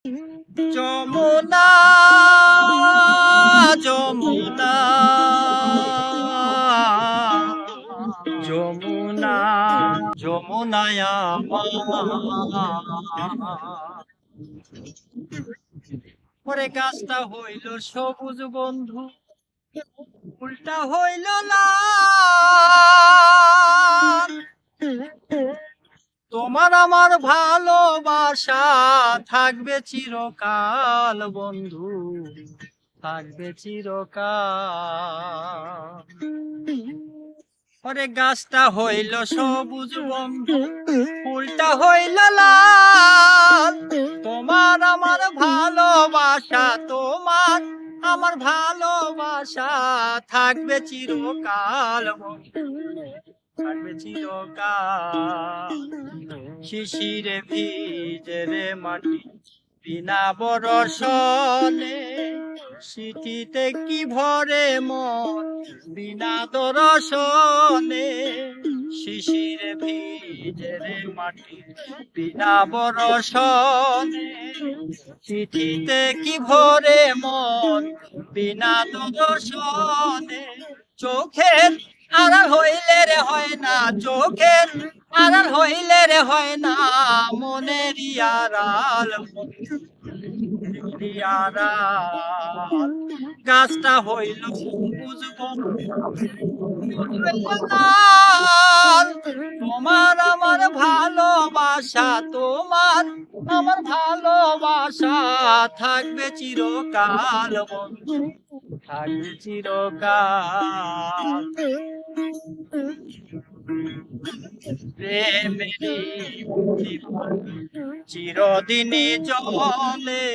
যমুনা যমুনা যমুনা যমুনায় পরে গাছটা হইল সবুজ বন্ধু, ফুলটা হইল লাল। তোমার আমার ভালোবাসা থাকবে চিরকাল বন্ধু, থাকবে চিরকাল। ওরে গাছটা হইল সবুজ বন্ধু, ফুলটা হইল লাল। তোমার আমার ভালোবাসা, তোমার আমার ভালোবাসা থাকবে চিরকাল বন্ধু, থাকবে চিরকাল। শিশিরে ভিজে রে মাটি বিনা বরষণে, সিটিতে কি ভরে মন বিনা দর্শনে। শিশিরে ভিজে রে মাটি বিনা বরষণে, চিঠিতে কি ভরে মন বিনা দর্শনে। চোখের আড়াল হইলে রে হয় না, চোখের আড়াল হইলে রে হয় না, মনের আড়াল আড়াল। গাছটা হইল সবুজ তোমার আমার ভালোবাসা, তোমার আমার ভালোবাসা থাকবে চিরকাল বন্ধু, থাকবে চিরকাল। প্রেমেরই চিরদিনই জলে,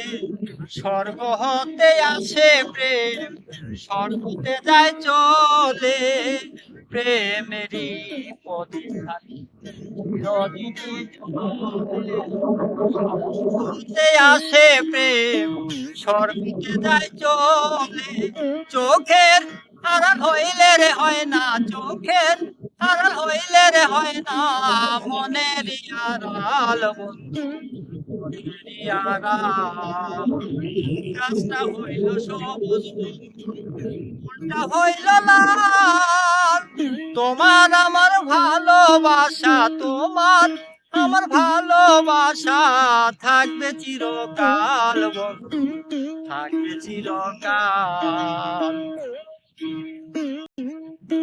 স্বর্গ হতে আসে প্রেম, স্বর্গতে যায় চলে। প্রেমেরই প্রদীপ চিরদিনই হতে আসে প্রেম, স্বর্গতে যায় চলে। চোখের আড়াল হইলে রে হয় না, চোখের আড়াল হইলে রে হয় না, মনের আড়াল বন্ধু, মনের আড়াল। গাছটা হইল সবুজ, ফুলটা হইল লাল। তোমার আমার ভালোবাসা, তোমার আমার ভালোবাসা থাকবে চিরকাল বন্ধু, থাকবে চিরকাল।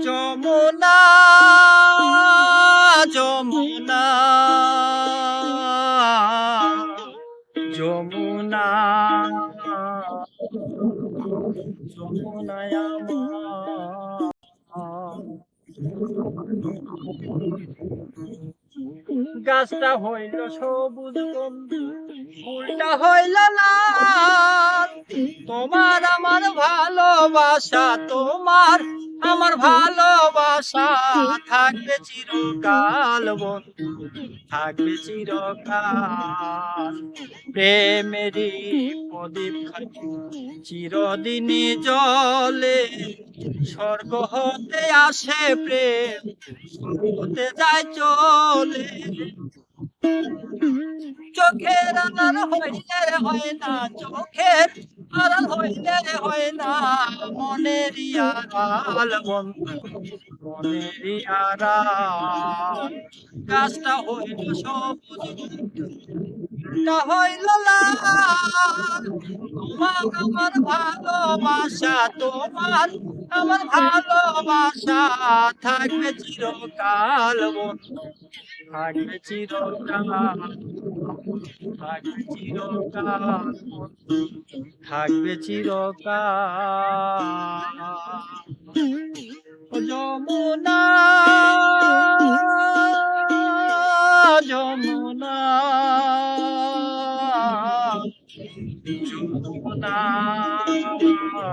যমুনা যমুনা যমুনা যমুনায় গাছটা হইল সবুজ বন্ধু, ফুলটা হইল লাল। তোমার আমার ভালোবাসা, তোমার আমার ভালোবাসা থাকবে চিরকাল বন্ধু, থাকবে চিরকাল। প্রেমেরই প্রদীপ চিরদিনই জলে, স্বর্গ হতে আসে প্রেম, স্বর্গতে যায় চলে। চোখের আড়াল হইলে রে হয় না, চোখের আড়াল হইলে রে হয় না, মনের আড়াল বন্ধু, মনের আড়াল। গাছটা হইল সবুজ, ফুলটা হইল লাল। তোমার আমার ভালোবাসা, তোমার আমার ভালোবাসা থাকবে চিরকাল বন্ধু, থাকবে চিরকাল, থাকবে চিরকাল, থাকবে চিরকাল। যমুনা যমুনা যমুনা যমুনা।